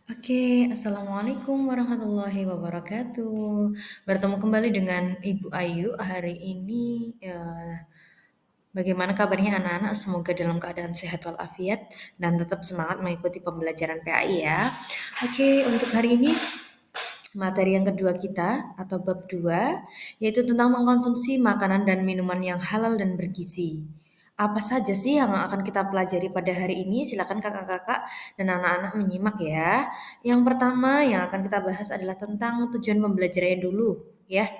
Oke, Assalamualaikum warahmatullahi wabarakatuh. Bertemu kembali dengan Ibu Ayu hari ini. Bagaimana kabarnya anak-anak? Semoga dalam keadaan sehat walafiat dan tetap semangat mengikuti pembelajaran PAI ya. Oke, untuk hari ini materi yang kedua kita atau bab 2 yaitu tentang mengkonsumsi makanan dan minuman yang halal dan bergizi. Apa saja sih yang akan kita pelajari pada hari ini? Silakan kakak-kakak dan anak-anak menyimak ya. Yang pertama yang akan kita bahas adalah tentang tujuan pembelajarannya dulu ya.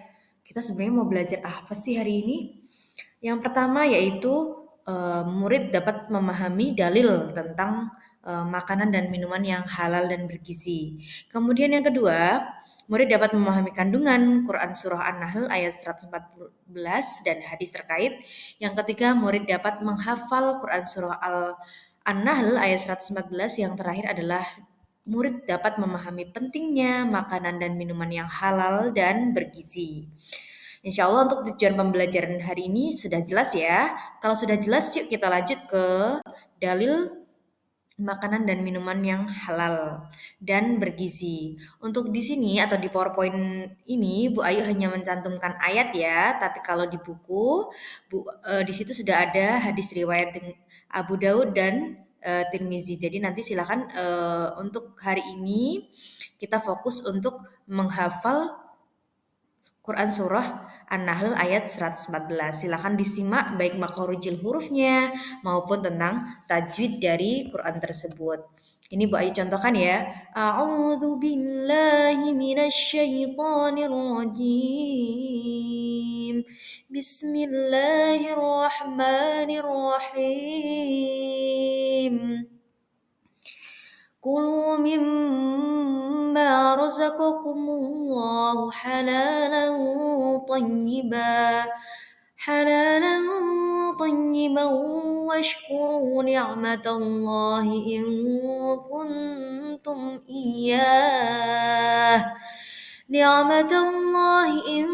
Kita sebenarnya mau belajar apa sih hari ini? Yang pertama yaitu murid dapat memahami dalil tentang makanan dan minuman yang halal dan bergizi. Kemudian yang kedua, murid dapat memahami kandungan Quran Surah An-Nahl ayat 114 dan hadis terkait. Yang ketiga, murid dapat menghafal Quran Surah An-Nahl ayat 114. Yang terakhir adalah murid dapat memahami pentingnya makanan dan minuman yang halal dan bergizi. Insya Allah untuk tujuan pembelajaran hari ini sudah jelas ya. Kalau sudah jelas, yuk kita lanjut ke dalil makanan dan minuman yang halal dan bergizi. Untuk di sini atau di PowerPoint ini Bu Ayu hanya mencantumkan ayat ya, tapi kalau di buku di situ sudah ada hadis riwayat Abu Daud dan Tirmizi. Jadi nanti silakan untuk hari ini kita fokus untuk menghafal Quran Surah An-Nahl ayat 114. Silakan disimak baik makhorijil hurufnya maupun tentang tajwid dari Quran tersebut. Ini Bu Ayu contohkan ya. A'udzu billahi minasyaitonir rajim. Bismillahirrahmanirrahim. كلوا مما رزقكم الله حلالا طيبا واشكروا نعمة الله إن كنتم إياه نعمة الله إن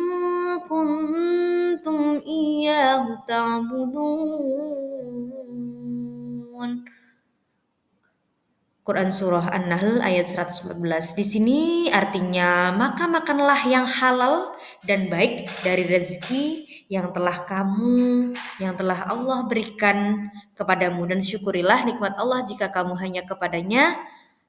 كنتم إياه تعبدون. Quran Surah An-Nahl ayat 114. Di sini artinya, maka makanlah yang halal dan baik dari rezeki yang telah Allah berikan kepadamu dan syukurilah nikmat Allah jika kamu hanya kepadanya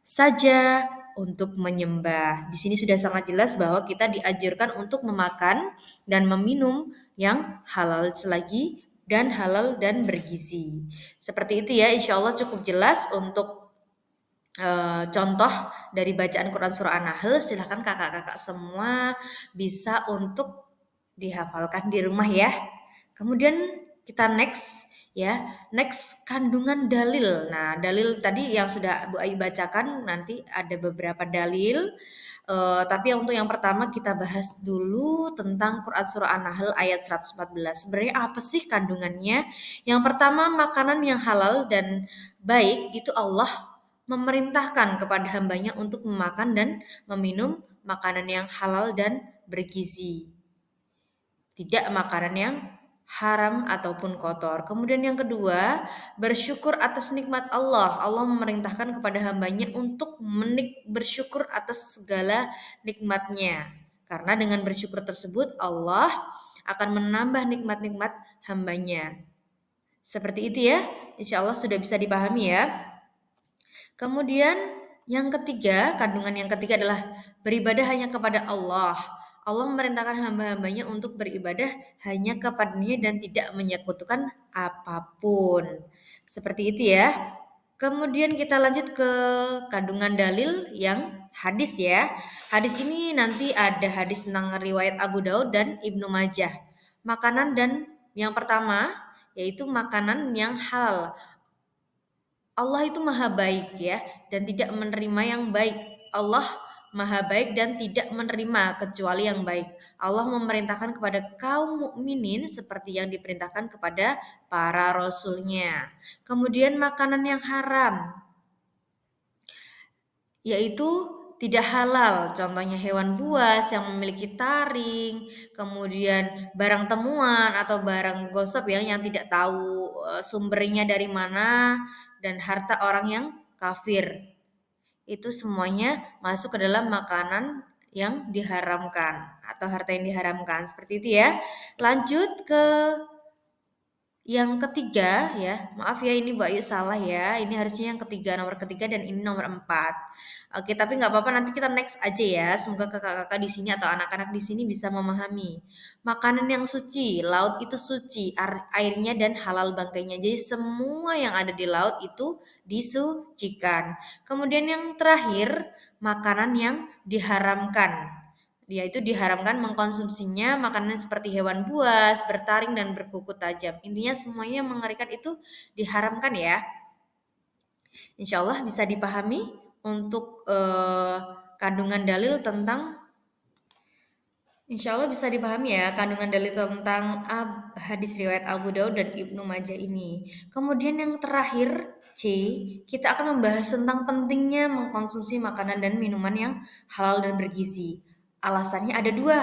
saja untuk menyembah. Di sini sudah sangat jelas bahwa kita dianjurkan untuk memakan dan meminum yang halal selagi dan halal dan bergizi. Seperti itu ya, insya Allah cukup jelas untuk contoh dari bacaan Quran Surah An-Nahl. Silahkan kakak-kakak semua bisa untuk dihafalkan di rumah ya. Kemudian kita next kandungan dalil. Nah, dalil tadi yang sudah Bu Ayu bacakan, nanti ada beberapa dalil. Tapi untuk yang pertama kita bahas dulu tentang Quran Surah An-Nahl ayat 114. Sebenarnya apa sih kandungannya? Yang pertama, makanan yang halal dan baik itu Allah memerintahkan kepada hambanya untuk memakan dan meminum makanan yang halal dan bergizi. Tidak makanan yang haram ataupun kotor. Kemudian yang kedua, bersyukur atas nikmat Allah. Allah memerintahkan kepada hambanya untuk bersyukur atas segala nikmatnya. Karena dengan bersyukur tersebut Allah akan menambah nikmat-nikmat hambanya. Seperti itu ya, insya Allah sudah bisa dipahami ya. Kemudian yang ketiga, kandungan yang ketiga adalah beribadah hanya kepada Allah. Allah memerintahkan hamba-hambanya untuk beribadah hanya kepadanya dan tidak menyekutukan apapun. Seperti itu ya. Kemudian kita lanjut ke kandungan dalil yang hadis ya. Hadis ini nanti ada hadis tentang riwayat Abu Daud dan Ibnu Majah. Makanan dan yang pertama yaitu makanan yang halal. Allah itu maha baik ya dan tidak menerima yang baik. Allah maha baik dan tidak menerima kecuali yang baik. Allah memerintahkan kepada kaum mukminin seperti yang diperintahkan kepada para rasulnya. Kemudian makanan yang haram yaitu tidak halal, contohnya hewan buas yang memiliki taring, kemudian barang temuan atau barang gosip yang tidak tahu sumbernya dari mana dan harta orang yang kafir. itu semuanya masuk ke dalam makanan yang diharamkan atau harta yang diharamkan. Seperti itu ya. Lanjut ke yang ketiga ya, maaf ya ini Bu Ayu salah ya. Ini harusnya yang ketiga, nomor ketiga dan ini nomor 4. Oke, tapi nggak apa-apa nanti kita next aja ya. Semoga kakak-kakak di sini atau anak-anak di sini bisa memahami. Makanan yang suci, laut itu suci, airnya dan halal bangkainya. Jadi semua yang ada di laut itu disucikan. Kemudian yang terakhir, makanan yang diharamkan. Yaitu diharamkan mengkonsumsinya makanan seperti hewan buas, bertaring dan berkuku tajam. Intinya semuanya yang mengerikan itu diharamkan ya. Insya Allah bisa dipahami untuk kandungan dalil tentang Insya Allah bisa dipahami ya kandungan dalil tentang hadis riwayat Abu Daud dan Ibnu Majah ini. Kemudian yang terakhir C, kita akan membahas tentang pentingnya mengkonsumsi makanan dan minuman yang halal dan bergizi. Alasannya ada dua.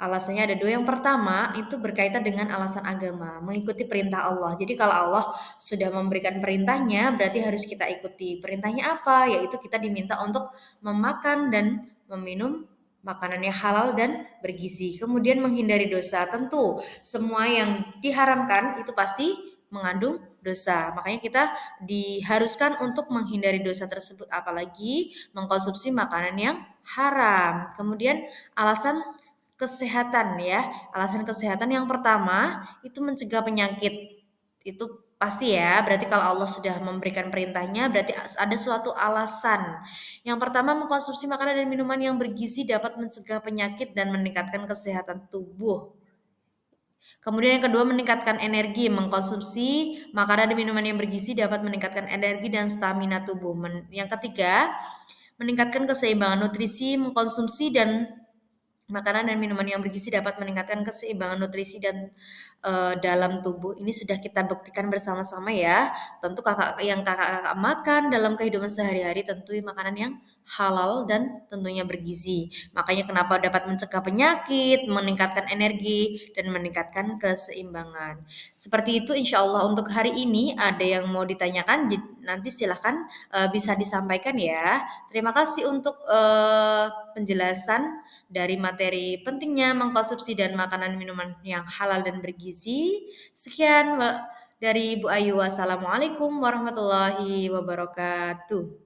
Alasannya ada dua. Yang pertama itu berkaitan dengan alasan agama, mengikuti perintah Allah. Jadi kalau Allah sudah memberikan perintahnya, berarti harus kita ikuti. Perintahnya apa? Yaitu kita diminta untuk memakan dan meminum makanan yang halal dan bergizi. Kemudian menghindari dosa. Tentu semua yang diharamkan itu pasti mengandung dosa. Makanya kita diharuskan untuk menghindari dosa tersebut, apalagi mengkonsumsi makanan yang haram. Kemudian alasan kesehatan ya. Alasan kesehatan yang pertama itu mencegah penyakit. Itu pasti ya, berarti kalau Allah sudah memberikan perintahnya berarti ada suatu alasan. Yang pertama mengkonsumsi makanan dan minuman yang bergizi dapat mencegah penyakit dan meningkatkan kesehatan tubuh. Kemudian yang kedua meningkatkan energi, mengkonsumsi makanan dan minuman yang bergizi dapat meningkatkan energi dan stamina tubuh. Yang ketiga, meningkatkan keseimbangan nutrisi, mengkonsumsi dan makanan dan minuman yang bergizi dapat meningkatkan keseimbangan nutrisi dan dalam tubuh. Ini sudah kita buktikan bersama-sama ya. Tentu kakak makan dalam kehidupan sehari-hari tentu makanan yang halal dan tentunya bergizi. Makanya kenapa dapat mencegah penyakit, meningkatkan energi dan meningkatkan keseimbangan. Seperti itu insya Allah untuk hari ini ada yang mau ditanyakan nanti silahkan bisa disampaikan ya. Terima kasih untuk penjelasan dari materi pentingnya mengkonsumsi dan makanan minuman yang halal dan bergizi. Sekian dari Bu Ayu. Wassalamualaikum warahmatullahi wabarakatuh.